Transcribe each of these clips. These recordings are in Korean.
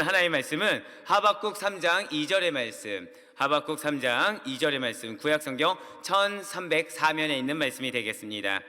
오늘 하나의 말씀은 하박국 3장 2절의 말씀, 하박국 3장 2절의 말씀, 구약성경 1304면에 있는 말씀이 되겠습니다.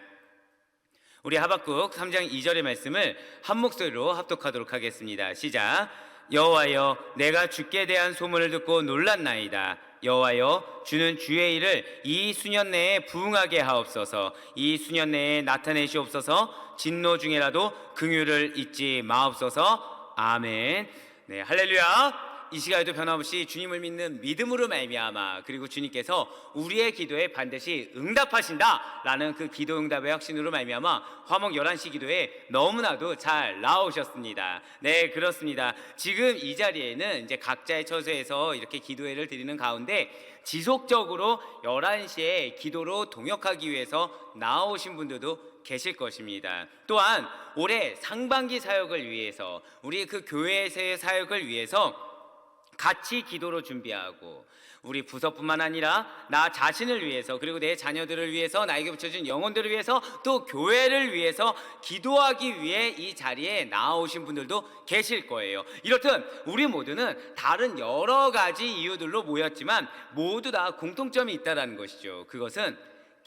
우리 하박국 3장 2절의 말씀을 한 목소리로 합독하도록 하겠습니다. 시작. 여호와여, 내가 주께 대한 소문을 듣고 놀랐나이다. 여호와여, 주는 주의 일을 이 수년 내에 부응하게 하옵소서. 이 수년 내에 나타내시옵소서. 진노 중에라도 긍휼을 잊지 마옵소서. 아멘. 네, 할렐루야. 이 시간에도 변함없이 주님을 믿는 믿음으로 말미암아, 그리고 주님께서 우리의 기도에 반드시 응답하신다라는 그 기도 응답의 확신으로 말미암아 화목 11시 기도에 너무나도 잘 나오셨습니다. 네, 그렇습니다. 지금 이 자리에는 이제 각자의 처소에서 이렇게 기도회를 드리는 가운데 지속적으로 11시에 기도로 동역하기 위해서 나오신 분들도 계실 것입니다. 또한 올해 상반기 사역을 위해서, 우리 그 교회에서의 사역을 위해서 같이 기도로 준비하고, 우리 부서뿐만 아니라 나 자신을 위해서, 그리고 내 자녀들을 위해서, 나에게 붙여진 영혼들을 위해서, 또 교회를 위해서 기도하기 위해 이 자리에 나오신 분들도 계실 거예요. 이렇듯 우리 모두는 다른 여러 가지 이유들로 모였지만 모두 다 공통점이 있다는 것이죠. 그것은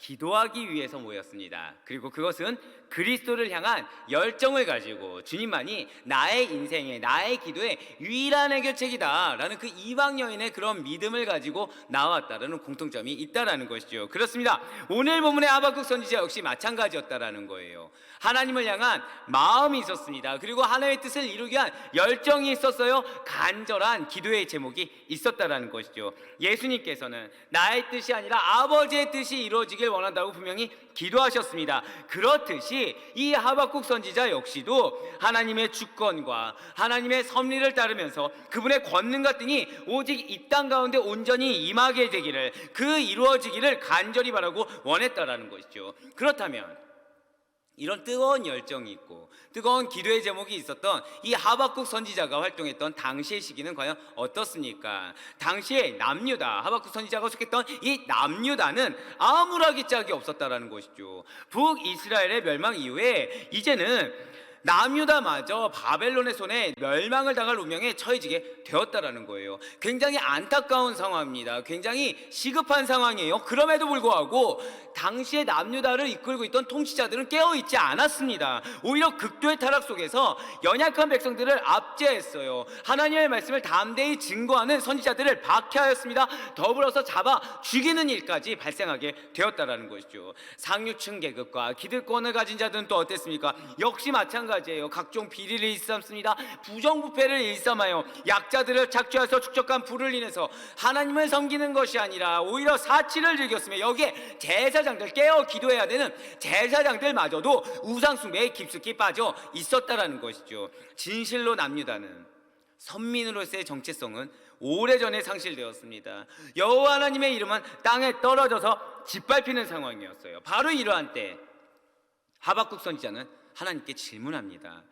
기도하기 위해서 모였습니다. 그리고 그것은 그리스도를 향한 열정을 가지고 주님만이 나의 인생에, 나의 기도에 유일한 해결책이다 라는 그 이방 여인의 그런 믿음을 가지고 나왔다라는 공통점이 있다라는 것이죠. 그렇습니다. 오늘 본문의 하박국 선지자 역시 마찬가지였다라는 거예요. 하나님을 향한 마음이 있었습니다. 그리고 하나님의 뜻을 이루기 위한 열정이 있었어요. 간절한 기도의 제목이 있었다라는 것이죠. 예수님께서는 나의 뜻이 아니라 아버지의 뜻이 이루어지길 원한다고 분명히 기도하셨습니다. 그렇듯이 이 하박국 선지자 역시도 하나님의 주권과 하나님의 섭리를 따르면서 그분의 권능과 등이 오직 이 땅 가운데 온전히 임하게 되기를, 그 이루어지기를 간절히 바라고 원했다라는 것이죠. 그렇다면 이런 뜨거운 열정이 있고 뜨거운 기도의 제목이 있었던 이 하박국 선지자가 활동했던 당시의 시기는 과연 어떻습니까? 당시에 남유다, 하박국 선지자가 속했던 이 남유다는 아무라기 짝이 없었다라는 것이죠. 북이스라엘의 멸망 이후에 이제는 남유다마저 바벨론의 손에 멸망을 당할 운명에 처해지게 되었다라는 거예요. 굉장히 안타까운 상황입니다. 굉장히 시급한 상황이에요. 그럼에도 불구하고 당시에 남유다를 이끌고 있던 통치자들은 깨어있지 않았습니다. 오히려 극도의 타락 속에서 연약한 백성들을 압제했어요. 하나님의 말씀을 담대히 증거하는 선지자들을 박해하였습니다. 더불어서 잡아 죽이는 일까지 발생하게 되었다라는 것이죠. 상류층 계급과 기득권을 가진 자들은 또 어땠습니까? 역시 마찬가지예요. 각종 비리를 일삼습니다. 부정부패를 일삼하여 약자들을 착취해서 축적한 부를 인해서 하나님을 섬기는 것이 아니라 오히려 사치를 즐겼으며, 여기에 제사장들, 깨어 기도해야 되는 제사장들마저도 우상숭배에 깊숙이 빠져 있었다라는 것이죠. 진실로 남유다는 선민으로서의 정체성은 오래전에 상실되었습니다. 여호와 하나님의 이름은 땅에 떨어져서 짓밟히는 상황이었어요. 바로 이러한 때 하박국 선지자는 하나님께 질문합니다.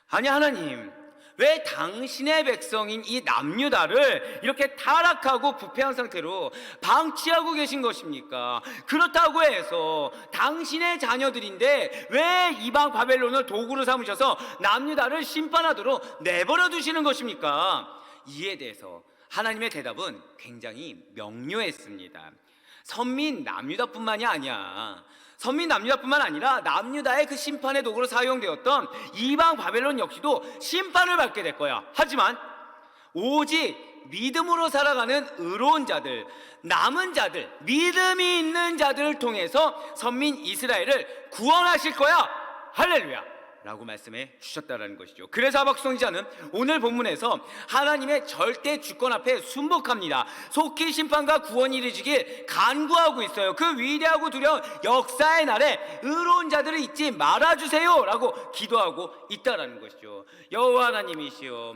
아니 하나님, 왜 당신의 백성인 이 남유다를 이렇게 타락하고 부패한 상태로 방치하고 계신 것입니까? 그렇다고 해서 당신의 자녀들인데 왜 이방 바벨론을 도구로 삼으셔서 남유다를 심판하도록 내버려 두시는 것입니까? 이에 대해서 하나님의 대답은 굉장히 명료했습니다. 선민 남유다뿐만이 아니야. 선민 남유다뿐만 아니라 남유다의 그 심판의 도구로 사용되었던 이방 바벨론 역시도 심판을 받게 될 거야. 하지만 오직 믿음으로 살아가는 의로운 자들, 남은 자들, 믿음이 있는 자들을 통해서 선민 이스라엘을 구원하실 거야. 할렐루야 라고 말씀해 주셨다는 것이죠. 그래서 하박국 선지자는 오늘 본문에서 하나님의 절대 주권 앞에 순복합니다. 속히 심판과 구원이 이루어지길 간구하고 있어요. 그 위대하고 두려운 역사의 날에 의로운 자들을 잊지 말아주세요 라고 기도하고 있다는 것이죠. 여호와 하나님이시여,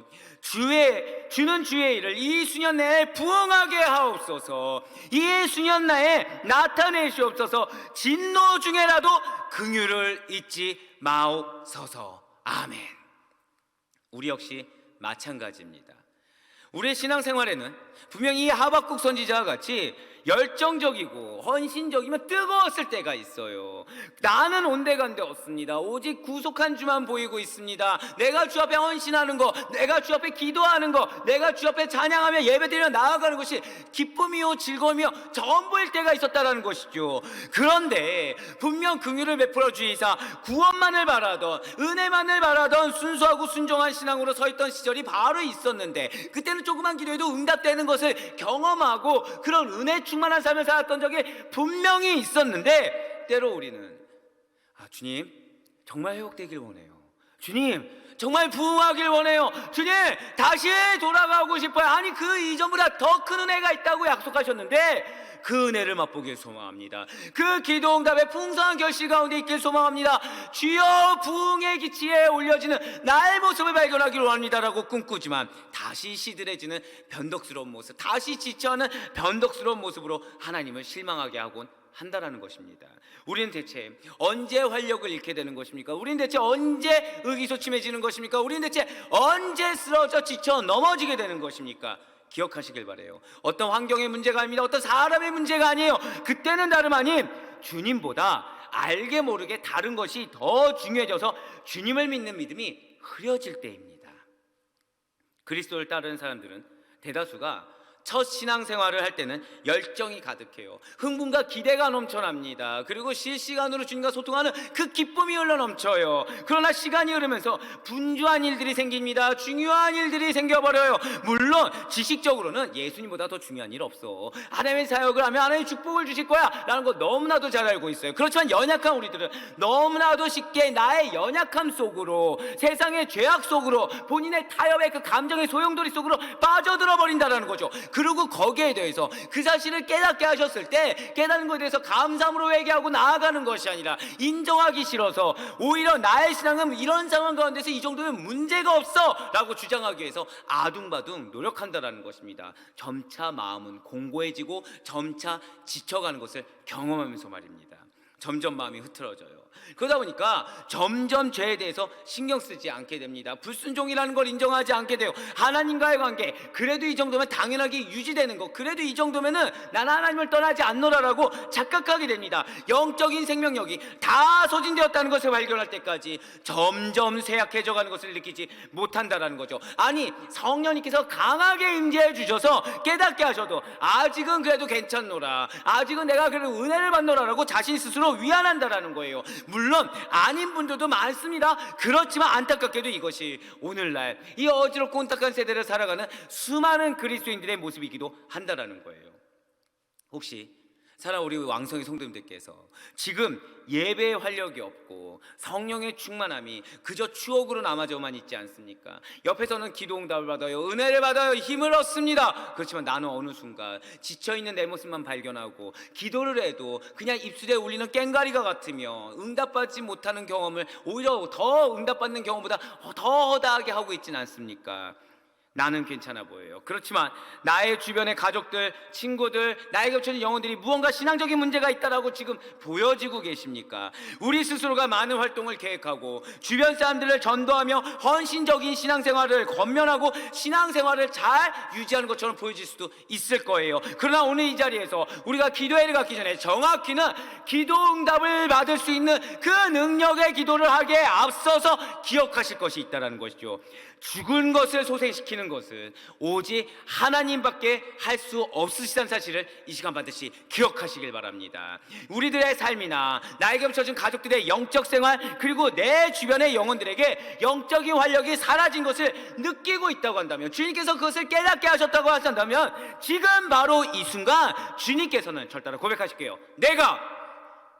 주는 주의 일을 이 수년 내에 부응하게 하옵소서. 이 수년 내에 나타내시옵소서. 진노 중에라도 긍휼을 잊지 마옵소서. 아멘. 우리 역시 마찬가지입니다. 우리의 신앙생활에는 분명히 이 하박국 선지자와 같이 열정적이고 헌신적이면 뜨거웠을 때가 있어요. 나는 온데간데 없습니다. 오직 구속한 주만 보이고 있습니다. 내가 주 앞에 헌신하는 거, 내가 주 앞에 기도하는 거, 내가 주 앞에 찬양하며 예배드리며 나아가는 것이 기쁨이요 즐거움이요 전부일 때가 있었다라는 것이죠. 그런데 분명 긍휼을 베풀어 주이사 구원만을 바라던, 은혜만을 바라던 순수하고 순종한 신앙으로 서 있던 시절이 바로 있었는데, 그때는 조그만 기도에도 응답되는 것을 경험하고 그런 은혜 충만한 삶을 살았던 적이 분명히 있었는데, 때로 우리는 주님 정말 회복되길 원해요. 주님 정말 부흥하길 원해요. 주님 다시 돌아가고 싶어요. 아니 그 이전보다 더 큰 은혜가 있다고 약속하셨는데 그 은혜를 맛보길 소망합니다. 그 기도 응답의 풍성한 결실 가운데 있길 소망합니다. 주여 부흥의 기치에 올려지는 나의 모습을 발견하길 원합니다라고 꿈꾸지만 다시 시들해지는 변덕스러운 모습, 다시 지쳐하는 변덕스러운 모습으로 하나님을 실망하게 하곤 한다라는 것입니다. 우리는 대체 언제 활력을 잃게 되는 것입니까? 우리는 대체 언제 의기소침해지는 것입니까? 우리는 대체 언제 쓰러져 지쳐 넘어지게 되는 것입니까? 기억하시길 바래요. 어떤 환경의 문제가 아닙니다. 어떤 사람의 문제가 아니에요. 그때는 다름 아닌 주님보다 알게 모르게 다른 것이 더 중요해져서 주님을 믿는 믿음이 흐려질 때입니다. 그리스도를 따르는 사람들은 대다수가 첫 신앙생활을 할 때는 열정이 가득해요. 흥분과 기대가 넘쳐납니다. 그리고 실시간으로 주님과 소통하는 그 기쁨이 흘러넘쳐요. 그러나 시간이 흐르면서 분주한 일들이 생깁니다. 중요한 일들이 생겨버려요. 물론 지식적으로는 예수님보다 더 중요한 일 없어, 하나님의 사역을 하면 하나님의 축복을 주실 거야 라는 거 너무나도 잘 알고 있어요. 그렇지만 연약한 우리들은 너무나도 쉽게 나의 연약함 속으로, 세상의 죄악 속으로, 본인의 타협의 그 감정의 소용돌이 속으로 빠져들어 버린다는 거죠. 그리고 거기에 대해서 그 사실을 깨닫게 하셨을 때 깨닫는 것에 대해서 감사함으로 회개하고 나아가는 것이 아니라 인정하기 싫어서 오히려 나의 신앙은 이런 상황 가운데서 이 정도면 문제가 없어 라고 주장하기 위해서 아둥바둥 노력한다는 것입니다. 점차 마음은 공고해지고 점차 지쳐가는 것을 경험하면서 말입니다. 점점 마음이 흐트러져요. 그러다 보니까 점점 죄에 대해서 신경 쓰지 않게 됩니다. 불순종이라는 걸 인정하지 않게 돼요. 하나님과의 관계, 그래도 이 정도면 당연하게 유지되는 거, 그래도 이 정도면은 나는 하나님을 떠나지 않노라라고 착각하게 됩니다. 영적인 생명력이 다 소진되었다는 것을 발견할 때까지 점점 쇠약해져가는 것을 느끼지 못한다라는 거죠. 아니 성령님께서 강하게 임재해 주셔서 깨닫게 하셔도 아직은 그래도 괜찮노라, 아직은 내가 그래도 은혜를 받노라라고 자신 스스로 위안한다라는 거예요. 물론 아닌 분들도 많습니다. 그렇지만 안타깝게도 이것이 오늘날 이 어지럽고 혼탁한 세대를 살아가는 수많은 그리스도인들의 모습이기도 한다라는 거예요. 혹시 사랑 우리 왕성의 성도님들께서 지금 예배의 활력이 없고 성령의 충만함이 그저 추억으로 남아져만 있지 않습니까? 옆에서는 기도 응답을 받아요, 은혜를 받아요, 힘을 얻습니다. 그렇지만 나는 어느 순간 지쳐있는 내 모습만 발견하고 기도를 해도 그냥 입술에 울리는 꽹가리가 같으며 응답받지 못하는 경험을 오히려 더 응답받는 경험보다 더 허다하게 하고 있지는 않습니까? 나는 괜찮아 보여요. 그렇지만 나의 주변의 가족들, 친구들, 나에게 겹쳐진 영혼들이 무언가 신앙적인 문제가 있다라고 지금 보여지고 계십니까? 우리 스스로가 많은 활동을 계획하고 주변 사람들을 전도하며 헌신적인 신앙생활을 권면하고 신앙생활을 잘 유지하는 것처럼 보여질 수도 있을 거예요. 그러나 오늘 이 자리에서 우리가 기도회를 갖기 전에 정확히는 기도 응답을 받을 수 있는 그 능력의 기도를 하기에 앞서서 기억하실 것이 있다는 것이죠. 죽은 것을 소생시키는 것은 오직 하나님밖에 할 수 없으시다는 사실을 이 시간 반드시 기억하시길 바랍니다. 우리들의 삶이나 나에게 붙여진 가족들의 영적 생활, 그리고 내 주변의 영혼들에게 영적인 활력이 사라진 것을 느끼고 있다고 한다면, 주님께서 그것을 깨닫게 하셨다고 하신다면 지금 바로 이 순간 주님께서는 절 따라 고백하실게요. 내가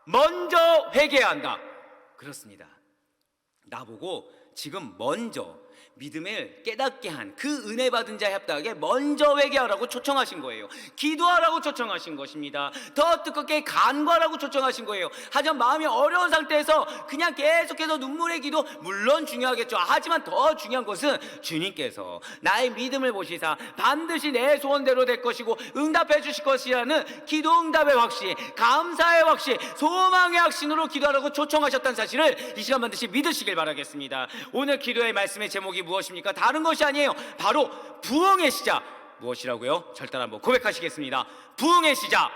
먼저 회개해야 한다. 그렇습니다. 나보고 지금 먼저 믿음을 깨닫게 한 그 은혜 받은 자의 합당하게 먼저 회개하라고 초청하신 거예요. 기도하라고 초청하신 것입니다. 더 뜨겁게 간구하라고 초청하신 거예요. 하지만 마음이 어려운 상태에서 그냥 계속해서 눈물의 기도 물론 중요하겠죠. 하지만 더 중요한 것은 주님께서 나의 믿음을 보시사 반드시 내 소원대로 될 것이고 응답해 주실 것이라는 기도 응답의 확신, 감사의 확신, 소망의 확신으로 기도하라고 초청하셨다는 사실을 이 시간 반드시 믿으시길 바라겠습니다. 오늘 기도의 말씀의 제목이 무엇입니까? 다른 것이 아니에요. 바로 부흥의 시작, 무엇이라고요? 절단 한번 고백하시겠습니다. 부흥의 시작.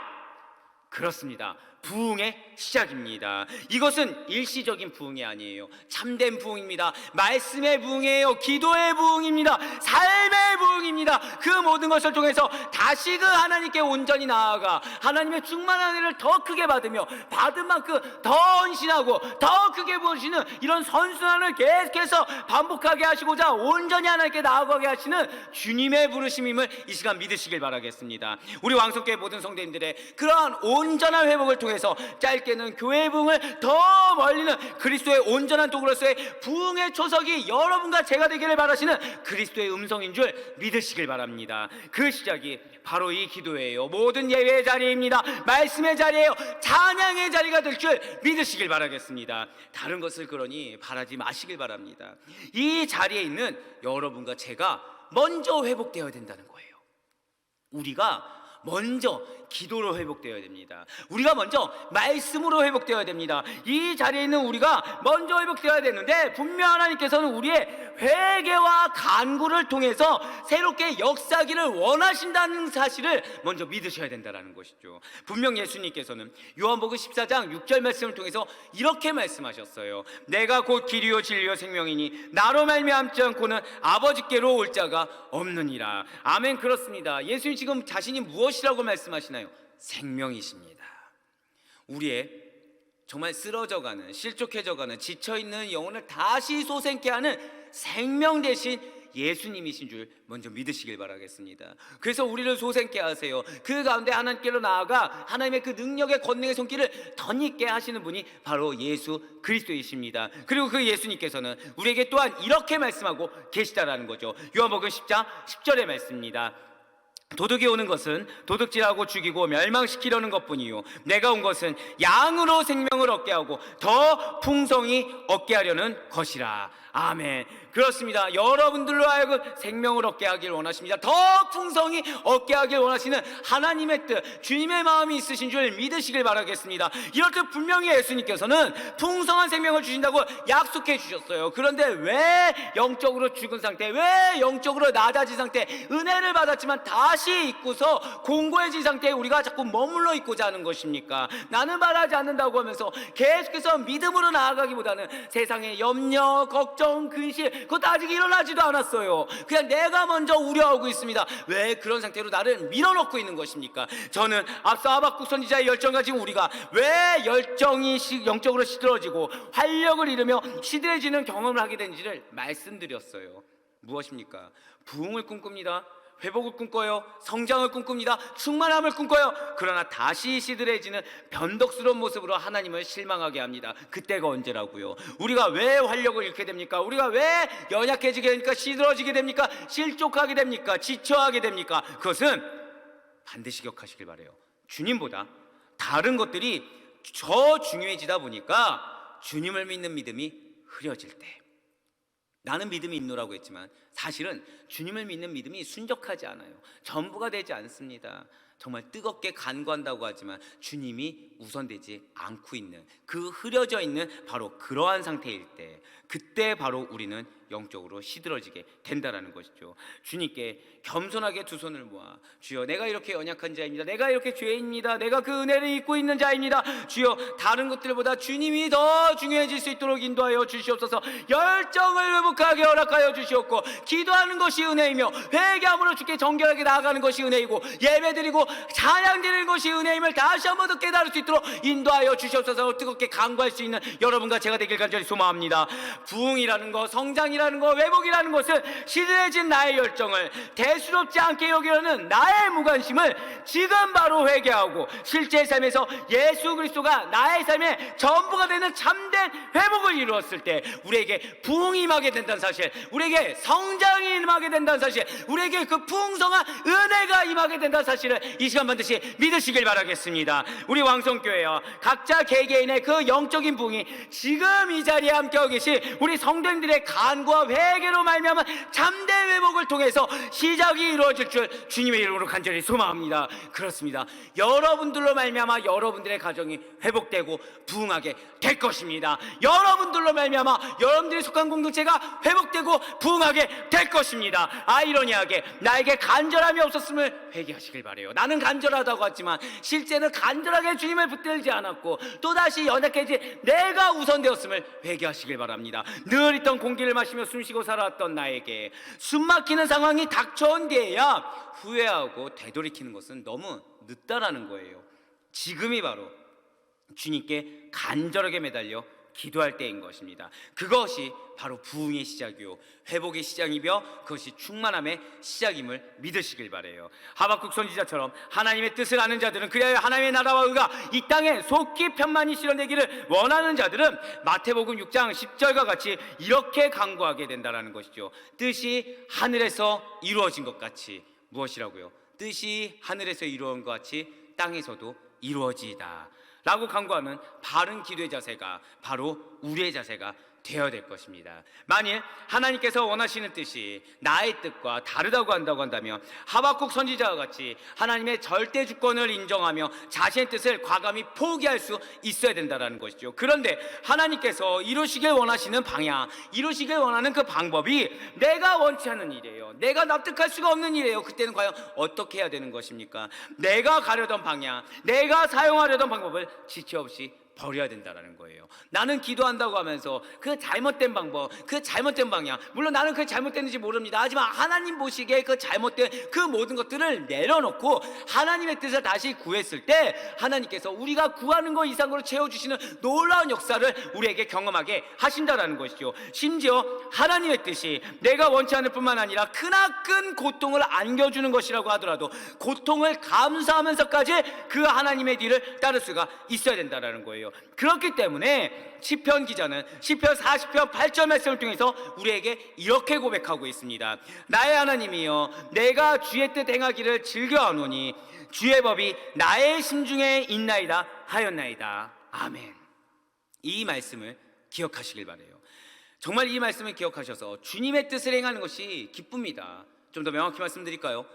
그렇습니다. 부흥의 시작입니다. 이것은 일시적인 부흥이 아니에요. 참된 부흥입니다. 말씀의 부흥이에요. 기도의 부흥입니다. 삶의 부흥입니다. 그 모든 것을 통해서 다시 그 하나님께 온전히 나아가 하나님의 충만한 은혜를 더 크게 받으며 받은 만큼 더 헌신하고 더 크게 부으시는 이런 선순환을 계속해서 반복하게 하시고자 온전히 하나님께 나아가게 하시는 주님의 부르심임을 이 시간 믿으시길 바라겠습니다. 우리 왕성교회 모든 성도님들의 그러한 온전한 회복을 통해서 짧게는 교회의 부흥을 더 멀리는 그리스도의 온전한 도구로서의 부흥의 초석이 여러분과 제가 되기를 바라시는 그리스도의 음성인 줄 믿으시길 바랍니다. 그 시작이 바로 이 기도예요. 모든 예배의 자리입니다. 말씀의 자리예요. 찬양의 자리가 될 줄 믿으시길 바라겠습니다. 다른 것을 그러니 바라지 마시길 바랍니다. 이 자리에 있는 여러분과 제가 먼저 회복되어야 된다는 거예요. 우리가 먼저 기도로 회복되어야 됩니다. 우리가 먼저 말씀으로 회복되어야 됩니다. 이 자리에 있는 우리가 먼저 회복되어야 되는데 분명 하나님께서는 우리의 회개와 간구를 통해서 새롭게 역사하기를 원하신다는 사실을 먼저 믿으셔야 된다는 것이죠. 분명 예수님께서는 요한복음 14장 6절 말씀을 통해서 이렇게 말씀하셨어요. 내가 곧 길이요 진리요 생명이니 나로 말미암지 않고는 아버지께로 올 자가 없느니라. 아멘. 그렇습니다. 예수님 지금 자신이 무엇이라고 말씀하시나요? 생명이십니다. 우리의 정말 쓰러져가는, 실족해져가는, 지쳐있는 영혼을 다시 솟게 하는 생명 대신 예수님이신 줄 먼저 믿으시길 바라겠습니다. 그래서 우리를 솟게 하세요. 그 가운데 하나님께로 나아가 하나님의 그 능력의 권능의 손길을 덧입게 하시는 분이 바로 예수 그리스도이십니다. 그리고 그 예수님께서는 우리에게 또한 이렇게 말씀하고 계시다라는 거죠. 요한복음 10장 10절의 말씀입니다. 도둑이 오는 것은 도둑질하고 죽이고 멸망시키려는 것뿐이요 내가 온 것은 양으로 생명을 얻게 하고 더 풍성히 얻게 하려는 것이라. 아멘. 그렇습니다. 여러분들로 하여금 생명을 얻게 하길 원하십니다. 더 풍성히 얻게 하길 원하시는 하나님의 뜻, 주님의 마음이 있으신 줄 믿으시길 바라겠습니다. 이렇게 분명히 예수님께서는 풍성한 생명을 주신다고 약속해 주셨어요. 그런데 왜 영적으로 죽은 상태, 왜 영적으로 낮아진 상태, 은혜를 받았지만 다시 잊고서 공고해진 상태에 우리가 자꾸 머물러 있고자 하는 것입니까? 나는 말하지 않는다고 하면서 계속해서 믿음으로 나아가기보다는 세상의 염려, 걱정, 근심 그것도 아직 일어나지도 않았어요. 그냥 내가 먼저 우려하고 있습니다. 왜 그런 상태로 나를 밀어넣고 있는 것입니까? 저는 앞서 하박국 선지자의 열정 가지고 우리가 왜 열정이 영적으로 시들어지고 활력을 잃으며 시들해지는 경험을 하게 된지를 말씀드렸어요. 무엇입니까? 부흥을 꿈꿉니다. 회복을 꿈꿔요. 성장을 꿈꿉니다. 충만함을 꿈꿔요. 그러나 다시 시들해지는 변덕스러운 모습으로 하나님을 실망하게 합니다. 그때가 언제라고요? 우리가 왜 활력을 잃게 됩니까? 우리가 왜 연약해지게 됩니까? 시들어지게 됩니까? 실족하게 됩니까? 지쳐하게 됩니까? 그것은 반드시 기억하시길 바라요. 주님보다 다른 것들이 더 중요해지다 보니까 주님을 믿는 믿음이 흐려질 때, 나는 믿음이 있노라고 했지만 사실은 주님을 믿는 믿음이 순적하지 않아요. 전부가 되지 않습니다. 정말 뜨겁게 간구한다고 하지만 주님이 우선되지 않고 있는, 그 흐려져 있는 바로 그러한 상태일 때, 그때 바로 우리는 영적으로 시들어지게 된다라는 것이죠. 주님께 겸손하게 두 손을 모아 주여 내가 이렇게 연약한 자입니다. 내가 이렇게 죄인입니다. 내가 그 은혜를 잊고 있는 자입니다. 주여 다른 것들보다 주님이 더 중요해질 수 있도록 인도하여 주시옵소서. 열정을 회복하게 허락하여 주시옵고 기도하는 것이 은혜이며 회개함으로 주께 정결하게 나아가는 것이 은혜이고 예배드리고 찬양드리는 것이 은혜임을 다시 한번 더 깨달을 수 있도록 인도하여 주시옵소서. 뜨겁게 간구할 수 있는 여러분과 제가 되길 간절히 소망합니다. 부흥이라는 것, 성장이라는 것, 회복이라는 것은 시들해진 나의 열정을 대수롭지 않게 여기려는 나의 무관심을 지금 바로 회개하고 실제 삶에서 예수 그리스도가 나의 삶의 전부가 되는 참된 회복을 이루었을 때 우리에게 부흥이 임하게 된다는 사실, 우리에게 성장이 임하게 된다는 사실, 우리에게 그 풍성한 은혜가 임하게 된다는 사실을 이 시간 반드시 믿으시길 바라겠습니다. 우리 왕성교회와 각자 개개인의 그 영적인 부흥이 지금 이 자리에 함께하고 계신 우리 성도님들의 간구 간구와 회개로 말미암아 참된 회복을 통해서 시작이 이루어질 줄 주님의 이름으로 간절히 소망합니다. 그렇습니다. 여러분들로 말미암아 여러분들의 가정이 회복되고 부흥하게 될 것입니다. 여러분들로 말미암아 여러분들이 속한 공동체가 회복되고 부흥하게 될 것입니다. 아이러니하게 나에게 간절함이 없었음을 회개하시길 바라요. 나는 간절하다고 했지만 실제는 간절하게 주님을 붙들지 않았고 또다시 연약해진 내가 우선되었음을 회개하시길 바랍니다. 늘 있던 공기를 마시며 숨쉬고 살아왔던 나에게 숨막히는 상황이 닥쳐온 뒤에야 후회하고 되돌이키는 것은 너무 늦다라는 거예요. 지금이 바로 주님께 간절하게 매달려 기도할 때인 것입니다. 그것이 바로 부흥의 시작이요 회복의 시작이며 그것이 충만함의 시작임을 믿으시길 바라요. 하박국 선지자처럼 하나님의 뜻을 아는 자들은 그리하여 하나님의 나라와 의가 이 땅에 속히 편만히 실현되기를 원하는 자들은 마태복음 6장 10절과 같이 이렇게 간구하게 된다라는 것이죠. 뜻이 하늘에서 이루어진 것 같이 무엇이라고요? 뜻이 하늘에서 이루어진 것 같이 땅에서도 이루어지이다 라고 간구하는 바른 기도의 자세가 바로 우리의 자세가 되어야 될 것입니다. 만일 하나님께서 원하시는 뜻이 나의 뜻과 다르다고 한다면 하박국 선지자와 같이 하나님의 절대 주권을 인정하며 자신의 뜻을 과감히 포기할 수 있어야 된다는 것이죠. 그런데 하나님께서 이루시길 원하시는 방향, 이루시길 원하는 그 방법이 내가 원치 않는 일이에요. 내가 납득할 수가 없는 일이에요. 그때는 과연 어떻게 해야 되는 것입니까? 내가 가려던 방향, 내가 사용하려던 방법을 지체 없이 버려야 된다는 거예요. 나는 기도한다고 하면서 그 잘못된 방법, 그 잘못된 방향, 물론 나는 그게 잘못됐는지 모릅니다. 하지만 하나님 보시기에 그 잘못된 그 모든 것들을 내려놓고 하나님의 뜻을 다시 구했을 때 하나님께서 우리가 구하는 것 이상으로 채워주시는 놀라운 역사를 우리에게 경험하게 하신다는 것이죠. 심지어 하나님의 뜻이 내가 원치 않을 뿐만 아니라 크나큰 고통을 안겨주는 것이라고 하더라도 고통을 감수하면서까지 그 하나님의 뒤를 따를 수가 있어야 된다는 거예요. 그렇기 때문에 시편 기자는 시편 40편 8절 말씀을 통해서 우리에게 이렇게 고백하고 있습니다. 나의 하나님이여 내가 주의 뜻 행하기를 즐겨하노니 주의 법이 나의 심중에 있나이다 하였나이다. 아멘. 이 말씀을 기억하시길 바라요. 정말 이 말씀을 기억하셔서 주님의 뜻을 행하는 것이 기쁩니다. 좀 더 명확히 말씀드릴까요?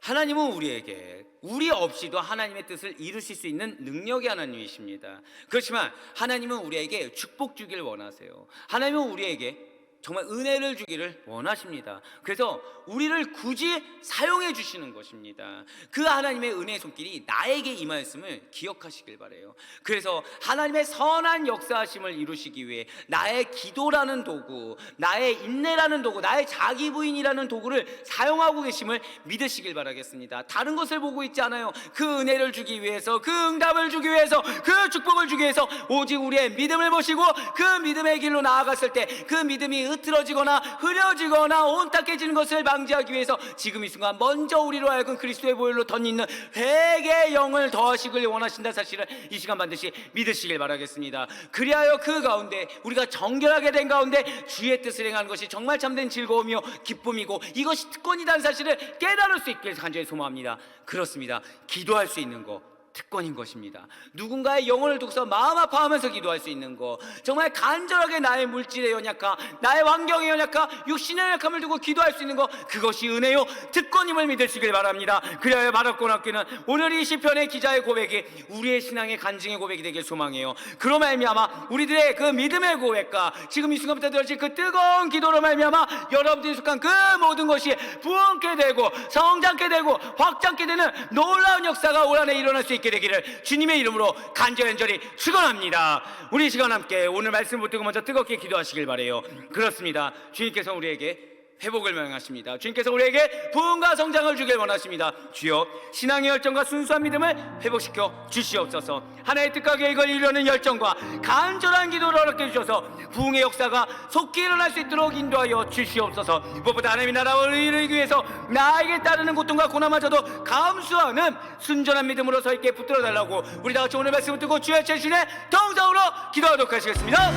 하나님은 우리에게 우리 없이도 하나님의 뜻을 이루실 수 있는 능력의 하나님이십니다. 그렇지만 하나님은 우리에게 축복 주기를 원하세요. 하나님은 우리에게 정말 은혜를 주기를 원하십니다. 그래서 우리를 굳이 사용해 주시는 것입니다. 그 하나님의 은혜의 손길이 나에게 임하였음을 기억하시길 바라요. 그래서 하나님의 선한 역사하심을 이루시기 위해 나의 기도라는 도구, 나의 인내라는 도구, 나의 자기 부인이라는 도구를 사용하고 계심을 믿으시길 바라겠습니다. 다른 것을 보고 있지 않아요. 그 은혜를 주기 위해서, 그 응답을 주기 위해서, 그 축복을 주기 위해서 오직 우리의 믿음을 보시고 그 믿음의 길로 나아갔을 때 그 믿음이 흐트러지거나 흐려지거나 온탁해지는 것을 방지하기 위해서 지금 이 순간 먼저 우리로 하여금 그리스도의 보혈로 덧입는 회개의 영을 더하시길 원하신다 사실을 이 시간 반드시 믿으시길 바라겠습니다. 그리하여 그 가운데 우리가 정결하게 된 가운데 주의 뜻을 행하는 것이 정말 참된 즐거움이요 기쁨이고 이것이 특권이라는 사실을 깨달을 수 있길 간절히 소망합니다. 그렇습니다. 기도할 수 있는 것 특권인 것입니다. 누군가의 영혼을 두고서 마음 아파하면서 기도할 수 있는 것, 정말 간절하게 나의 물질의 연약함, 나의 환경의 연약함, 육신의 연약함을 두고 기도할 수 있는 것, 그것이 은혜요 특권임을 믿으시길 바랍니다. 그래야 바라고 남기는 오늘 이 시편의 기자의 고백이 우리의 신앙의 간증의 고백이 되길 소망해요. 그로 말미암아 우리들의 그 믿음의 고백과 지금 이 순간부터 들어질 그 뜨거운 기도로 말미암아 여러분들이 속한 그 모든 것이 부흥케 되고 성장케 되고 확장케 되는 놀라운 역사가 올 한해 일어날 수 있게 되기를 주님의 이름으로 간절히 축원합니다. 우리 이 시간 함께 오늘 말씀 붙들고 먼저 뜨겁게 기도하시길 바라요. 그렇습니다. 주님께서 우리에게 회복을 명하십니다. 주님께서 우리에게 부흥과 성장을 주길 원하십니다. 주여 신앙의 열정과 순수한 믿음을 회복시켜 주시옵소서. 하나의 뜻과 계획을 이루려는 열정과 간절한 기도를 허락해 주셔서 부흥의 역사가 속히 일어날 수 있도록 인도하여 주시옵소서. 무엇보다 하나님의 나라를 이루기 위해서 나에게 따르는 고통과 고난마저도 감수하는 순전한 믿음으로 서 있게 붙들어 달라고 우리 다 같이 오늘 말씀을 듣고 주의 제신의 통성으로 기도하도록 하시겠습니다.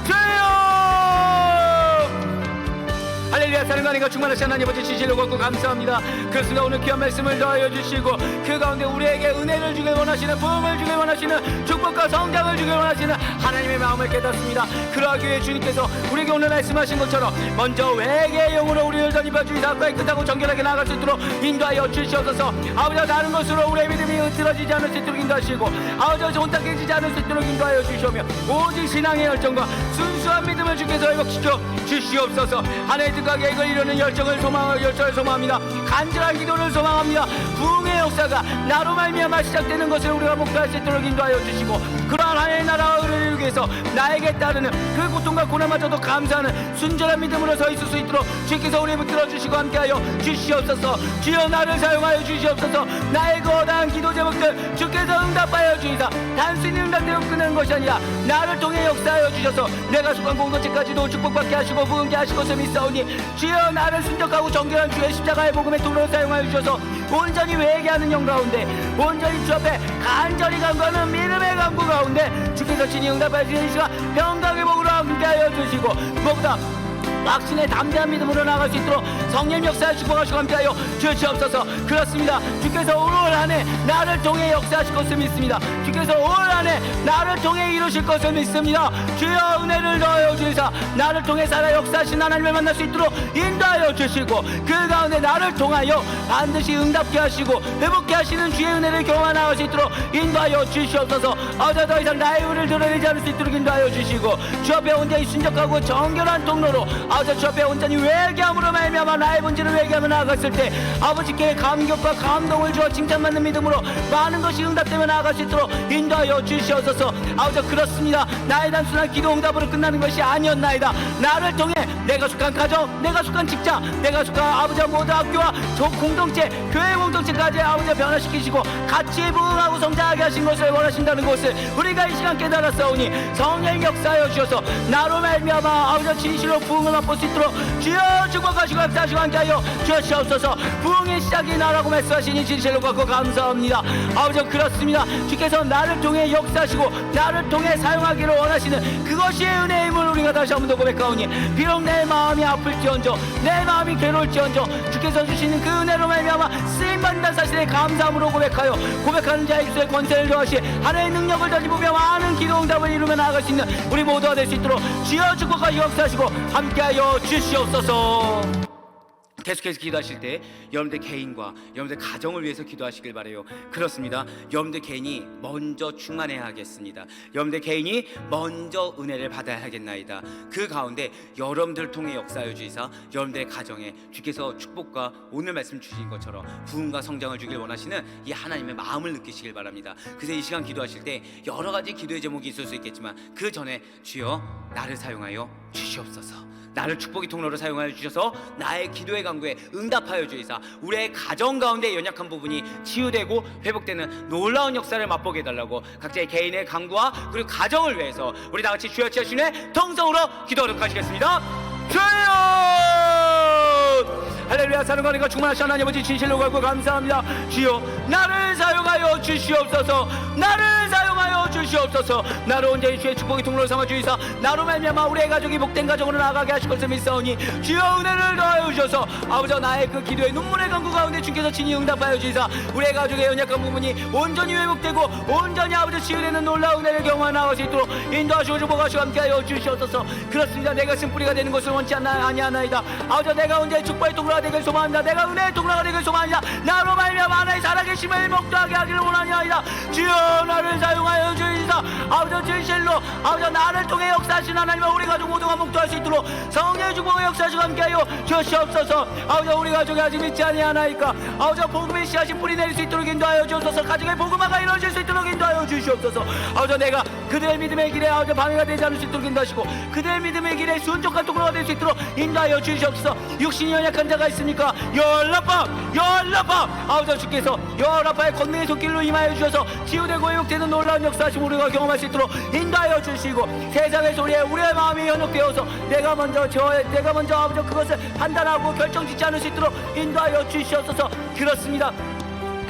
주여 할렐루야. 사랑과 은혜가 충만하신 하나님 아버지 지시를 받고 감사합니다. 그렇습니다. 오늘 귀한 말씀을 더하여 주시고 그 가운데 우리에게 은혜를 주길 원하시는 부흥을 주길 원하시는 축복과 성장을 주길 원하시는 하나님의 마음을 깨닫습니다. 그러하기 위해 주님께서 우리에게 오늘 말씀하신 것처럼 먼저 회개의 영으로 우리를 던입어 주시사 깨끗하고 정결하게 나아갈 수 있도록 인도하여 주시옵소서. 아버지 다른 것으로 우리의 믿음이 흐트러지지 않을 수 있도록 인도하시고 아버지 혼탁 깨지지 않을 수 있도록 인도하여 주시오며 오직 신앙의 열정과 순수한 믿음을 주께서 회복시켜 주시옵소서. 하나님의 뜻과 계획을 이루는 열정을 소망합니다. 간절한 기도를 소망합니다. 부흥의 역사가 나로 말미암아 시작되는 것을 우리가 목도할 수 있도록 인도하여 주시고 그러한 하나님의 나라와 의를 이루기 위해서 나에게 따르는 그 고통과 고난마저도 감사하는 순전한 믿음으로 서 있을 수 있도록 주께서 우리를 붙들어 주시고 함께하여 주시옵소서. 주여 나를 사용하여 주시옵소서. 나의 거대한 기도 제목들 주께서 응답하여 주시사 단순히 응답대로 끝내는 것이 아니라 나를 통해 역사하여 주셔서 내가 속한 공동체까지도 축복받게 하시고 부흥케 하실 것을 믿사오니 주여 나를 순적하고 정결한 주의 십자가의 복음의 통로로 사용하여 주셔서 온전히 회개하는 영 가운데 온전히 주 앞에 간절히 간구하는 믿음의 간구 가운데 주께서 친히 응답하여 주시는 이 시간 평강의 복으로 함께하여 주시고 무엇보다 확신의 담대한 믿음으로 나아갈 수 있도록 성령 역사에 축복하시고 함께하여 주시옵소서. 그렇습니다. 주께서 올 한해 나를 통해 역사하실 것을 믿습니다. 주께서 올 한해 나를 통해 이루실 것을 믿습니다. 주여 은혜를 더하여 주시사 나를 통해 살아 역사하신 하나님을 만날 수 있도록 인도하여 주시고 그 가운데 나를 통하여 반드시 응답케 하시고 회복케 하시는 주의 은혜를 경험하여 나갈 수 있도록 인도하여 주시옵소서. 어제 더 이상 나의 의를 드러내지 않을 수 있도록 인도하여 주시고 주 앞에 온전히 순적하고 정결한 통로로 아버지 주 앞에 온전히 회개함으로 말미암아 나의 본질을 회개하며 나아갔을 때 아버지께 감격과 감동을 주어 칭찬받는 믿음으로 많은 것이 응답되며 나아갈 수 있도록 인도하여 주시옵소서. 아버지 그렇습니다. 나의 단순한 기도 응답으로 끝나는 것이 아니었나이다. 나를 통해 내가 속한 가정, 내가 속한 직장, 내가 속한 아버지 모든 학교와 공동체, 교회 공동체까지 아버지 변화시키시고 같이 부흥하고 성장하게 하신 것을 원하신다는 것을 우리가 이 시간 깨달았사오니 성령 역사하여 주셔서 나로 말미암아 아버지 진실로 부흥을 맛볼 수 있도록 주여 축복하시고 역사하시고 함께하여 주시옵소서. 부흥의 시작이 나라고 말씀하시니 진실로 갖고 감사합니다. 아버지 그렇습니다. 주께서 나를 통해 역사하시고 나를 통해 사용하기를 원하시는 그것이 은혜의 힘을 우리가 다시 한 번 더 고백하오니 비록 내 마음이 아플지언정 내 마음이 괴로울지언정 주께서 주시는 그 은혜로 말미암아 쓰임받는다는 사실에 감사함으로 고백하는 자의 입술에 권세를 더하시 하나님의 능력을 다시 보며 많은 기도 응답을 이루며 나아갈 수 있는 우리 모두가 될 수 있도록 주여 축복하시고 역사하시고 함께하여 주시옵소서. 계속해서 기도하실 때 여러분들 개인과 여러분들 가정을 위해서 기도하시길 바라요. 그렇습니다. 여러분들 개인이 먼저 충만해야 하겠습니다. 여러분들 개인이 먼저 은혜를 받아야 하겠나이다. 그 가운데 여러분들 통해 역사하여 주시사 여러분들의 가정에 주께서 축복과 오늘 말씀 주신 것처럼 부흥과 성장을 주길 원하시는 이 하나님의 마음을 느끼시길 바랍니다. 그래서 이 시간 기도하실 때 여러 가지 기도의 제목이 있을 수 있겠지만 그 전에 주여 나를 사용하여 주시옵소서. 나를 축복의 통로로 사용하여 주셔서 나의 기도의 간구에 응답하여 주시사 우리의 가정 가운데 연약한 부분이 치유되고 회복되는 놀라운 역사를 맛보게 해달라고 각자의 개인의 간구와 그리고 가정을 위해서 우리 다같이 주여 치하시네 통성으로 기도하도록 하시겠습니다. 주여 할렐루야. 사랑과 은혜가 충만하신 하나님 아버지 진실로 갈고 감사합니다. 주여 나를 사용하여 주시옵소서. 나를 사용하여 주시옵소서. 나로 온전히 주의 축복의 통로를 삼아 주시사 나로 말미암아 우리의 가족이 복된 가정으로 나아가게 하실 것을 믿사오니 주여 은혜를 더하여 주셔서 아버지 나의 그 기도의 눈물의 간구 가운데 주께서 친히 응답하여 주시사 우리의 가족의 연약한 부분이 온전히 회복되고 온전히 아버지 치유되는 놀라운 은혜를 경험하여 나아갈 수 있도록 인도하시고 축복하시고 함께하여 주시옵소서. 그렇습니다. 내가 쓴뿌리가 되는 것을 원치 아니하나이다. 아버지 내가 온전히 축복의 통로가 되길 소망합니다. 내가 은혜의 통로가 되길 소망합니다. 나로 말미암아 하나의 살아계심을 목도하게 하기를 원하니이다. 주여 나를 사용하여 주시사 아버지 진실로 아버지 나를 통해 역사하신 하나님과 우리 가족 모두가 목도할 수 있도록 성령의 축복의 역사하시고 함께하여 주시옵소서. 아버지 우리 가족이 아직 믿지 아니하나이까 아버지 복음의 씨앗이 뿌리 내릴 수 있도록 인도하여 주옵소서. 가정의 복음화가 이루어질 수 있도록 인도하여 주시옵소서. 아버지 내가 그들의 믿음의 길에 아버지 방해가 되지 않을 수 있도록 인도하시고 그들의 믿음의 길에 순종한 통로가 될 수 있도록 인도하여 주시옵소서. 육신이 연약한 자가 있습니까? 열라밤 아버지 주께서 열라밤의 권능의 손길로 임하여 주셔서 치유되고 회복되는 놀라운 역사하심 우리가 경험할 수 있도록 인도하여 주시고 세상의 소리에 우리의 마음이 현혹되어서 내가 먼저 아버지 그것을 판단하고 결정짓지 않을 수 있도록 인도하여 주시옵소서. 그렇습니다.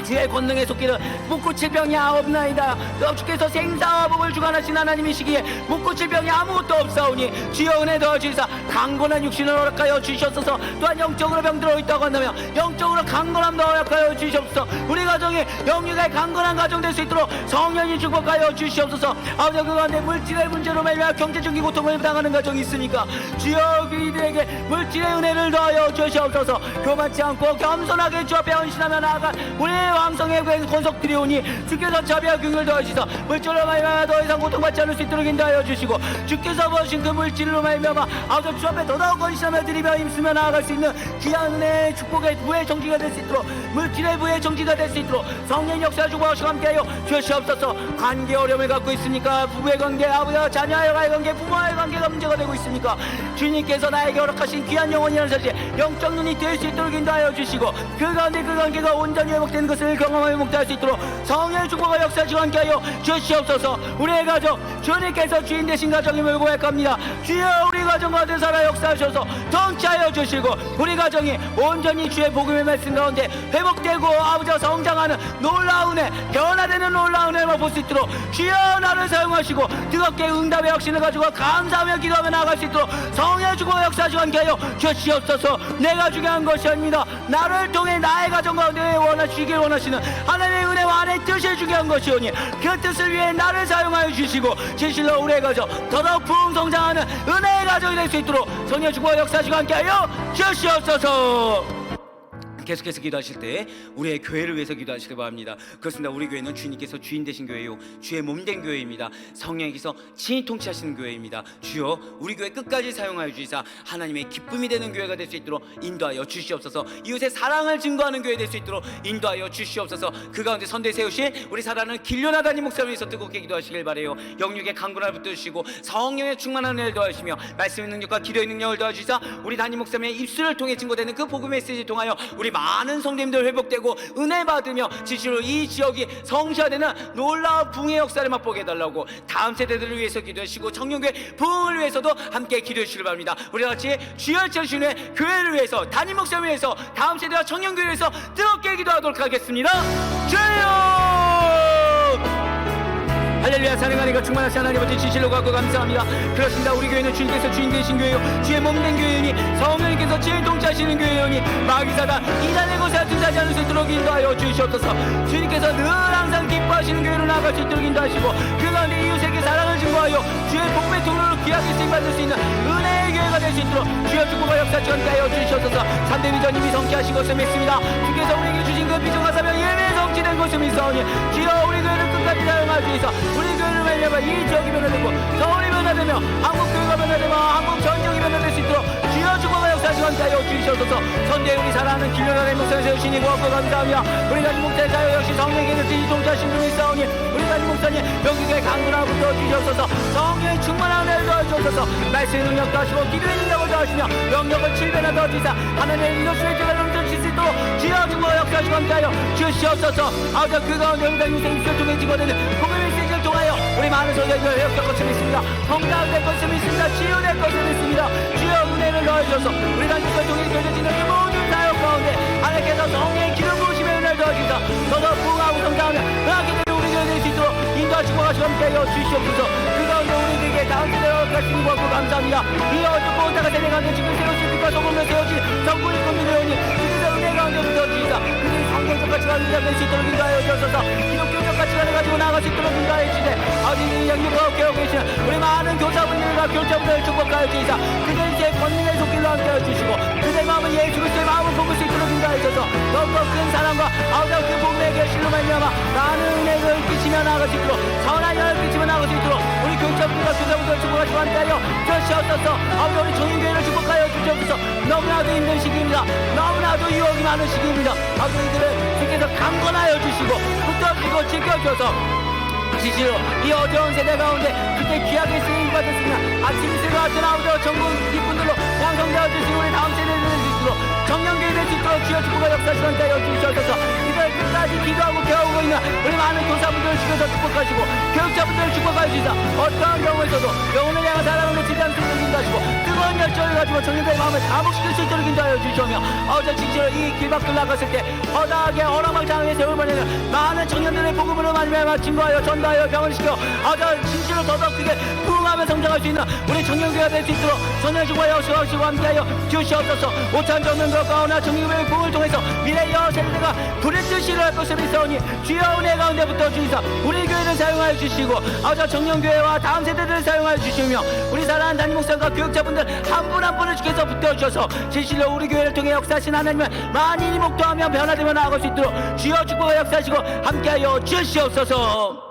주의 권능에 속기는 묻고 칠병이 없나이다. 또 주께서 생사와 복을 주관하신 하나님이시기에 묻고 칠병이 아무것도 없사오니 주여 은혜 더하여 주시사 강건한 육신을 허락하여 주시옵소서. 또한 영적으로 병들어 있다고 한다면 영적으로 강건함도 허락하여 주시옵소서. 우리 가정이 영육의 강건한 가정 될 수 있도록 성령이 축복하여 주시옵소서. 아버지 그 가운데 물질의 문제로 말미암아 경제적인 고통을 당하는 가정이 있으니까 주여 그이들에게 물질의 은혜를 더하여 주시옵소서. 교만치 않고 겸손하게 주 앞에 헌신하며 나아가 우리의 왕성의 권속 드리오니 주께서 자비와 긍휼을 더하시사 물질로 말미암아 더 이상 고통받지 않을 수 있도록 인도하여 주시고 주께서 버신 그 물질로 말미암아 아버지 주 앞에 더더욱 헌신하며 드리며 힘쓰며 나아갈 수 있는 귀한 은혜의 축복의 부의 정지가 될 수 있도록 물질의 부의 정지가 될 수 있도록 성령 역사 주고하시고 함께하여 주시옵소서. 관계 어려움을 갖고 있으니까 부부의 관계, 아버지와 자녀와의 관계, 부모와의 관계가 문제가 되고 있습니까? 주님께서 나에게 허락하신 귀한 영혼이라는 사실 영적 눈이 될 수 있도록 인도하여 주시고 그 가운데 그 관계가 온전히 회복되는 것을 경험하며 목도할 수 있도록 성령의 축복과 역사지고 함께하여 주시옵소서. 우리의 가정 주님께서 주인 되신 가정임을 고백합니다. 주여 우리 가정 가운데 살아 역사하셔서 통치하여 주시고 우리 가정이 온전히 주의 복음의 말씀 가운데 회복되고 아버지와 성장하는 놀라운 애 변화되는 놀라운 애를 볼 수 있도록 주여 나를 사용하시고 뜨겁게 응답의 확신을 가지고 감사하며 기도하며 나아갈 수 있도록 성령의 축복과 역사지고 함께하여 주시옵소서. 내가 중요한 것이 아닙니다. 나를 통해 나의 가정 가운데 원하시길 원하시는 하나님의 은혜와 하나님의 뜻이 중요한 것이오니 그 뜻을 위해 나를 사용하여 주시고 진실로 우리의 가정 더더욱 부흥성장하는 은혜의 가정이 될 수 있도록 성령의 축복과 역사지고 함께하여 주시옵소서. 계속해서 기도하실 때 우리의 교회를 위해서 기도하시길 바랍니다. 그렇습니다. 우리 교회는 주님께서 주인 되신 교회요 주의 몸된 교회입니다. 성령께서 친히 통치하시는 교회입니다. 주여 우리 교회 끝까지 사용하여 주시사 하나님의 기쁨이 되는 교회가 될 수 있도록 인도하여 주시옵소서. 이웃의 사랑을 증거하는 교회 될 수 있도록 인도하여 주시옵소서. 그 가운데 선대 세우신 우리 사랑하는 길려나다니 목사를 위해서 뜨겁게 기도하시길 바라요. 영육의 강건함을 붙드시고 성령의 충만한 은혜를 더하시며 말씀의 능력과 기도의 능력을 더하시사 우리 담임 목사님의 입술을 통해 증거되는 그 복음 메시지를 통하여 우리 많은 성도님들 회복되고 은혜 받으며 진실로 이 지역이 성시화되는 놀라운 부흥의 역사를 맛보게 해달라고 다음 세대들을 위해서 기도하시고 청년교회 부흥을 위해서도 함께 기도해 주시길 바랍니다. 우리 같이 주여 주님의 교회를 위해서 담임 목사를 위해서 다음 세대와 청년교회를 위해서 뜨겁게 기도하도록 하겠습니다. 주여 할렐루야. 사랑하니까 충만하신 하나님 아버지 진실로 갖고 감사합니다. 그렇습니다. 우리 교회는 주님께서 주인 되신 교회요 주의 몸된 교회이니 성령님께서 주의 통치하시는 교회이니 마귀사단 이단의 곳에 등하지 않을 수 있도록 인도하여 주시옵소서. 주님께서 늘 항상 기뻐하시는 교회로 나아갈 수 있도록 인도하시고 그 가운데 이웃에게 사랑을 증거하여 주의 복음의 통로로 귀하게 쓰임받을 수 있는 은혜의 교회가 될 수 있도록 주여 축복과 역사 전가하여 주시옵소서. 3대 비전님이 성취하신 것을 믿습니다. 주께서 우리에게 주신 그 비전과 사명 예외에 성취된 것을 믿사오니 주여 우리 교회를 끝까지 사용할 수 있어 우리 교회를 말미암아 이 지역이 변화되고 서울이 변화되며 한국교회가 변화되며 한국 전역이 변화될 수 있도록 주여 축복과 역사 전가하여 주시옵소서. 선대에 우리 사랑하는 길려나의 목사를 세우시니 고맙고 감사하며 우리 담임 목사의 자유 역시 성령께서 진히 통치하신 분이 있사오니 우리 담임 목사님 영국의 강건함을 붙여주시옵소서. 성령의 충만한 은혜를 더하시옵소서. 말씀의 능력도 하시고 기도의 능력을 더하시며 영역을 7배나 더하시사 하나님의 리더십의 제가 넘쳐질 수 있도록 주여 축복과 역사 전가하여 주시옵소서. 아버지 그 가운데 우리 담임 목사님 입술 통해 찍어내는 복음의 메시지를 통하여 우리 많은 소리를 회복될 것을 믿습니다. 건강될 것을 믿습니다. 치유될 것을 믿습니다. 주여 은혜를 넣어주셔서 우리 단체가 통해 되어지는 그 모든 사역 가운데 하나님께서 성령의 기름 부으심의 은혜를 더하시사 더더 부흥하고 성장하며 그렇게 되는 우리 교회 될 수 있도록 인도하시고 가시고 함께하여 주시옵소서. 그 가운데 우리에게 다음 세대로 가시는 것고 감사합니다. 이 어둡고 온다가 세대 가운데 지금 새로운 빛과 소금을 세워진 정권이 꿈이되오니 그들의 은혜 가운데 묻어주시사 그들이 성경적 가치가 인정될 수 있도록 인도하여 주셔서 기독교적 가치관을 가지고 나아갈 수 있도록 인도하여 주시되 아버지 영육하고 깨우고 계시는 우리 많은 교사분들과 교육자분들을 축복하여 주시사 그들의 제 권능의 손길로 함께하여 주시고 그들의 마음은 예수 그리스도의 마음을 품을 수 있도록 인도하여 주셔서 더욱더 큰 사랑과 아버지 그 복음의 결실로 말미암아 많은 은혜를 끼치며 나아갈 수 있도록 선한 영을 끼치며 나아갈 수 있도록 우리 교육자분들과 교사분들을 축복하시고 함께하여 주시옵소서. 아버지 우리 종인교회를 축복하여 주시옵소서. 너무나도 힘든 시기입니다. 너무나도 유혹이 많은 시기입니다. 아버지 이들을 주께서 강건하여 주시고 붙들어주시고 지켜주셔서 진실로 이 어려운 세대 가운데 그때 귀하게 쓰임받을 수 있는 아침 이슬과 같은 아버지와 전국 기쁨들로 양성되어 주시고 우리 다음 세대를 될 수 있도록 정령교회 될 수 있도록 주여 축복과 역사 시간까지 여주시옵소서. 이들 끝까지 기도하고 배우고 있는 우리 많은 교사분들을 주셔서 축복하시고 교육자분들을 축복하여 주시사 어떠한 경우에서도 영혼을 향한 사랑을 놓치지 않도록 인도하시고 뜨거운 그런 열정을 가지고 청년들의 마음을 감옥시킬 수 있도록 인도하여 주시오며 아버지 진실로 이 길 밖을 나갔을 때 허다하게 허락망창하게 세월 보내는 많은 청년들의 복음으로 말미암아 증거하여 전도하여 병원시켜 아버지 진실로 더더 크게 부흥하며 성장할 수 있는 우리 청년교회가 될 수 있도록 전해주고 역사하시고 함께하여 주시옵소서. 오찬 정면과 가오나 청년교회의 부흥을 통해서 미래의 여세대가 불의 뜻이 일어날 것을 믿사오니 주여 은혜 가운데부터 주이사 우리 교회를 사용하여 주시고 아버지 청년교회와 다음 세대들을 사용하여 주시며 우리 사랑하는 담임 목사과 교육자분들 한 분 한 분을 주께서 붙여주셔서 진실로 우리 교회를 통해 역사하신 하나님을 많이 목도하며 변화되며 나아갈 수 있도록 주여 축복과 역사하시고 함께하여 주시옵소서.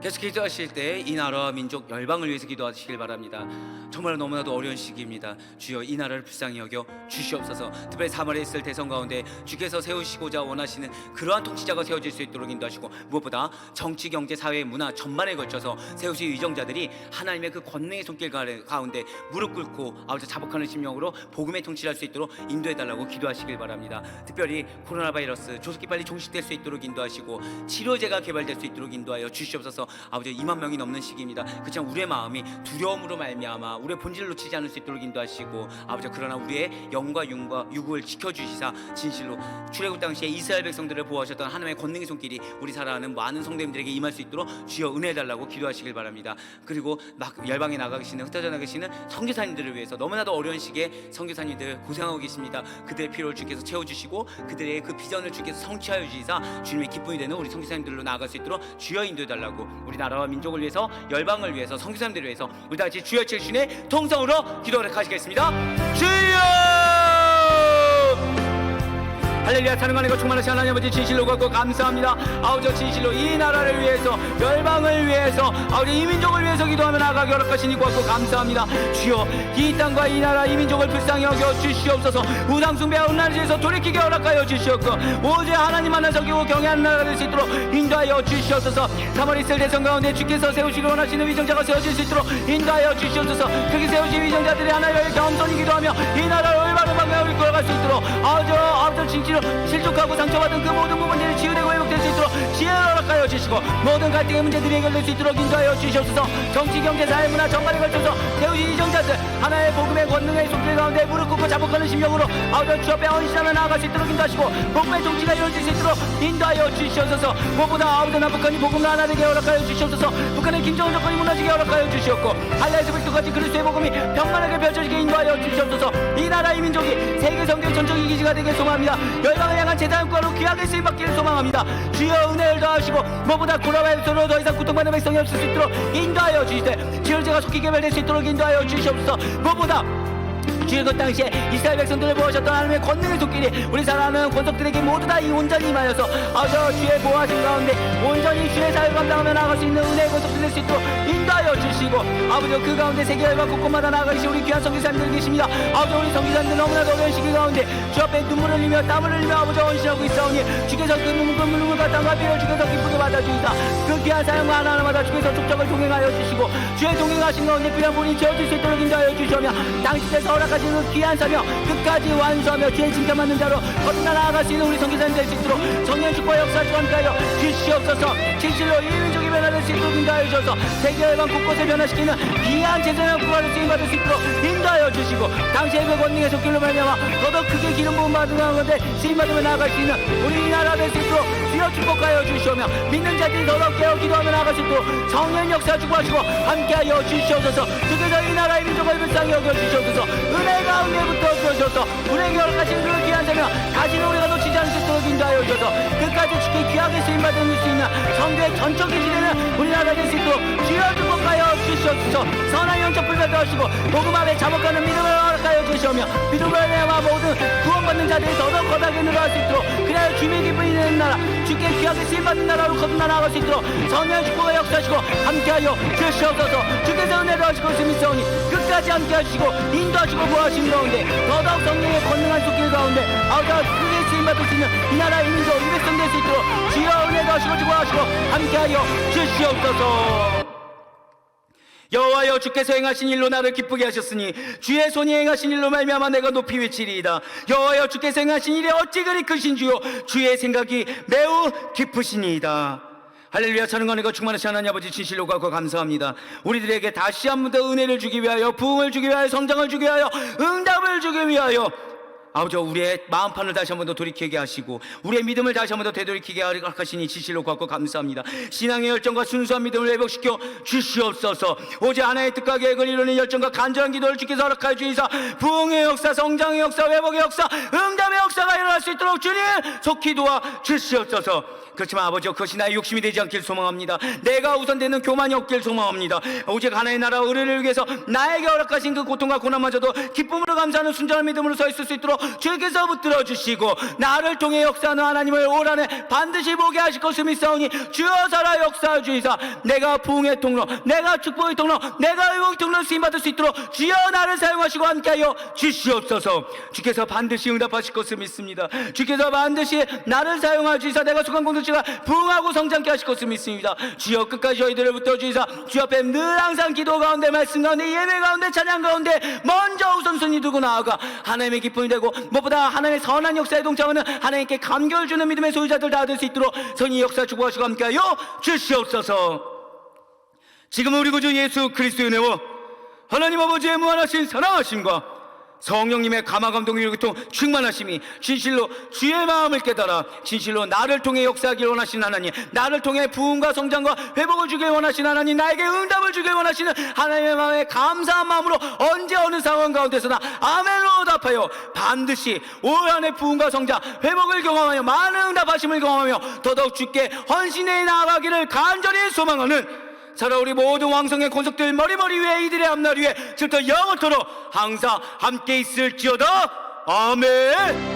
계속 기도하실 때 이 나라와 민족 열방을 위해서 기도하시길 바랍니다. 정말 너무나도 어려운 시기입니다. 주여 이 나라를 불쌍히 여겨 주시옵소서. 특별히 3월에 있을 대선 가운데 주께서 세우시고자 원하시는 그러한 통치자가 세워질 수 있도록 인도하시고 무엇보다 정치, 경제, 사회, 문화 전반에 걸쳐서 세우실 위정자들이 하나님의 그 권능의 손길 가운데 무릎 꿇고 아버지 자복하는 심령으로 복음의 통치를 할 수 있도록 인도해달라고 기도하시길 바랍니다. 특별히 코로나 바이러스 조속히 빨리 종식될 수 있도록 인도하시고 치료제가 개발될 수 있도록 인도하여 주시옵소서. 아버지 2만 명이 넘는 시기입니다. 그렇지만 우리의 마음이 두려움으로 말미암아 우리의 본질을 놓치지 않을 수 있도록 인도하시고 아버지 그러나 우리의 영과 윤과 유국을 지켜주시사 진실로 출애굽 당시에 이스라엘 백성들을 보호하셨던 하나님의 권능의 손길이 우리 사랑하는 많은 성도님들에게 임할 수 있도록 주여 은혜해달라고 기도하시길 바랍니다. 그리고 열방에 나가 계시는 흩어져 나가 계시는 선교사님들을 위해서 너무나도 어려운 시기에 선교사님들 고생하고 계십니다. 그들의 필요를 주께서 채워주시고 그들의 그 비전을 주께서 성취하여 주시사 주님의 기쁨이 되는 우리 선교사님들로 나아갈 수 있도록 주여 인도해달라고 우리 나라와 민족을 위해서 열방을 위해서 선교사님들을 위해서 우리 다같이 주여 칠신의 통성으로 기도를 하시겠습니다. 주여 할렐루야. 찬양하는 충만하신 하나님 아버지 진실로 갖고 감사합니다. 아버지 진실로 이 나라를 위해서 열방을 위해서 아버지 이 민족을 위해서 기도하며 나아가게 허락하시니 고맙고 감사합니다. 주여 이 땅과 이 나라 이 민족을 불쌍히 여겨 주시옵소서. 우상 숭배와 음란에서 돌이키게 허락하여 주시옵고 오직 하나님 하나 섬기고 경외하는 나라가 될 수 있도록 인도하여 주시옵소서. 3월 있을 대선 가운데 주께서 세우시기 원하시는 위정자가 세워질 수 있도록 인도하여 주시옵소서. 그렇게 세우신 위정자들이 하나님의 겸손히 기도하며 이 나라를 올바른 방향으로 이끌어갈 수 있도록 아버지 진실로 실족하고 상처받은 그 모든 부분들이 치유되고 회복될 수 있도록 지혜를 허락하여 주시고 모든 갈등의 문제들이 해결될 수 있도록 인도하여 주시옵소서. 정치, 경제, 사회, 문화 전반에 걸쳐서 세우신 이정자들 하나의 복음의 권능의 손길 가운데 무릎 꿇고 자복하는 심령으로 아버지 주 앞에 헌신하며 나아갈 수 있도록 인도하시고 복음의 통치가 이루어질 수 있도록 인도하여 주시옵소서. 무엇보다 아버지 남북한이 복음을 하나 되게 허락하여 주시옵소서. 북한의 김정은 정권이 무너지게 허락하여 주시옵고 할례에서 불뚝같이 그리스도의 복음이 평만하게 펼쳐지게 인도하여 주시옵소서. 이 나라 이 민족이 세계 성교의 전적인 기지가 되길 소망합니다. 열방을 향한 제사용과로 귀하게 쓰임받기를 소망합니다. 주여 은혜를 더하시고 무엇보다 코로나바이러스로 더 이상 고통받는 백성이 없을 수 있도록 인도하여 주시되 치료제가 속히 개발될 수 있도록 인도하여 주시옵소서. 무엇보다 주의 그 당시에 이스라엘 백성들을 보호하셨던 하나님의 권능의 손길이 우리 사랑하는 권속들에게 모두 다 이 온전히 임하여서 주의 보호하신 가운데 온전히 주의 사역을 감당하며 나아갈 수 있는 은혜의 권속들 될 수 있도록 인도하여 주시고 아버지 그 가운데 세계 열방 곳곳마다 나아가신 우리 귀한 선교사님들 계십니다. 아버지 우리 선교사님들 너무나도 어려운 시기 가운데 주 앞에 눈물을 흘리며 땀을 흘리며 아버지 헌신하고 있사오니 주께서 그 눈물을 갖다가 비워 주께서 기쁘게 받아주시다. 그 귀한 사역과 하나하나마다 주께서 족적을 동행하여 주시고 주의 동행하신 가운데 필요한 분이 채워질 수 있도록 인도하여 주시오며 당신께서 허락하신 그 귀한 사명 끝까지 완수하며 주의 칭찬받는 자로 거듭나 나아갈 수 있는 우리 선교사님 될 수 있도록 성령축과 역사를 함께하여 주시옵소서. 진실로 이 민족이 변화될 수 있도록 인도하여 주셔서 세계 열방 곳곳에 변화시키는 귀한 제사장 구하를 쓰임받을 수 있도록 인도하여 주시고 당시의 그 권능의 손길로 말미암아 더더 크게 기름 부음 받은 가운데 쓰임받으며 나아갈 수 있는 우리 이 나라 될 수 있도록 주여 축복하여 주시오며 믿는 자들이 더더 깨어 기도하며 나아갈 수 있도록 성령 역사 주고하시고 함께하여 주시옵소서. 주께서 이 나라의 민족을 불쌍히 여겨 주시옵소서. 은혜 가운데부터 주셔서 우리에게 허락하신 그 귀한 사명 다시는 우리가 놓치지 않을 수 있도록 인도하여 주셔서 끝까지 주께 귀하게 쓰임받을 수 있는 성교의 전적이 지내는 우리나라 될 수 있도록 주여 축복하여 주시옵소서. 선한 영적 불변도 하시고 복음 앞에 자복하는 믿음을 허락하여 주시오며 믿음을 내마 모든 구원받는 자들이 더더욱 거다게 늘어날 수 있도록 그래야 주님의 기쁨이 되는 나라 주께 귀하게 쓰임받는 나라로 거듭나 나아갈 수 있도록 성령 축복과 역사하시고 함께하여 주시옵소서. 주께서 은혜를 하시고 있으니 끝까지 함께하시고 인도하시고 보호하신 가운데 더더욱 성령의 권능한 손길 가운데 아우가 크게 쓰임받을 수 있는 이 나라 이 민족 이 백성 될 수 있도록 주여 은혜도 하시고 주고하시고 함께하여 주시옵소서. 여호와여 주께서 행하신 일로 나를 기쁘게 하셨으니 주의 손이 행하신 일로 말미암아 내가 높이 외치리이다. 여호와여 주께서 행하신 일이 어찌 그리 크신 주요 주의 생각이 매우 깊으시니이다. 할렐루야. 찬양과 은혜가 충만하신 하나님 아버지 진실로 가고 감사합니다. 우리들에게 다시 한 번 더 은혜를 주기 위하여, 부흥을 주기 위하여, 성장을 주기 위하여, 응답을 주기 위하여 아버지 우리의 마음판을 다시 한 번 더 돌이키게 하시고 우리의 믿음을 다시 한 번 더 되돌이키게 하시니 진실로 갖고 감사합니다. 신앙의 열정과 순수한 믿음을 회복시켜 주시옵소서. 오직 하나의 뜻과 계획을 이루는 열정과 간절한 기도를 주께서 허락하여 주이사 부흥의 역사, 성장의 역사, 회복의 역사, 응답의 역사가 일어날 수 있도록 주님 속히 도와 주시옵소서. 그렇지만 아버지 그것이 나의 욕심이 되지 않길 소망합니다. 내가 우선되는 교만이 없길 소망합니다. 오직 하나의 나라와 의를 위해서 나에게 허락하신 그 고통과 고난마저도 기쁨으로 감사하는 순전한 믿음으로 서 있을 수 있도록 주께서 붙들어 주시고 나를 통해 역사하는 하나님을 올 한해 반드시 보게 하실 것을 믿사오니 주여 살아 역사하여 주이사 내가 부흥의 통로, 내가 축복의 통로, 내가 의복의 통로를 쓰임받을 수 있도록 주여 나를 사용하시고 함께하여 주시옵소서. 주께서 반드시 응답하실 것을 믿습니다. 주께서 반드시 나를 사용하여 주이사 내가 속한 공동체가 부흥하고 성장케 하실 것을 믿습니다. 주여 끝까지 저희들을 붙들어 주이사 주 앞에 늘 항상 기도 가운데, 말씀 가운데, 예배 가운데, 찬양 가운데 먼저 우선순위 두고 나아가 하나님의 기쁨이 되고 무엇보다 하나님의 선한 역사에 동참하는 하나님께 감격을 주는 믿음의 소유자들 다 될 수 있도록 선의 역사 주고하시고 함께하여 주시옵소서. 지금 우리 구주 예수 그리스도의 은혜와 하나님 아버지의 무한하신 사랑하심과 성령님의 감화감동의 교통 충만하심이 진실로 주의 마음을 깨달아 진실로 나를 통해 역사하길 원하시는 하나님, 나를 통해 부흥과 성장과 회복을 주길 원하시는 하나님, 나에게 응답을 주길 원하시는 하나님의 마음에 감사한 마음으로 언제 어느 상황 가운데서나 아멘으로 답하여 반드시 올 한해 부흥과 성장, 회복을 경험하여 많은 응답하심을 경험하며 더더욱 주께 헌신해 나아가기를 간절히 소망하는 살아 우리 모든 왕성의 권속들 머리머리 위에 이들의 앞날 위에 지금부터 영원토록 항상 함께 있을지어다. 아멘.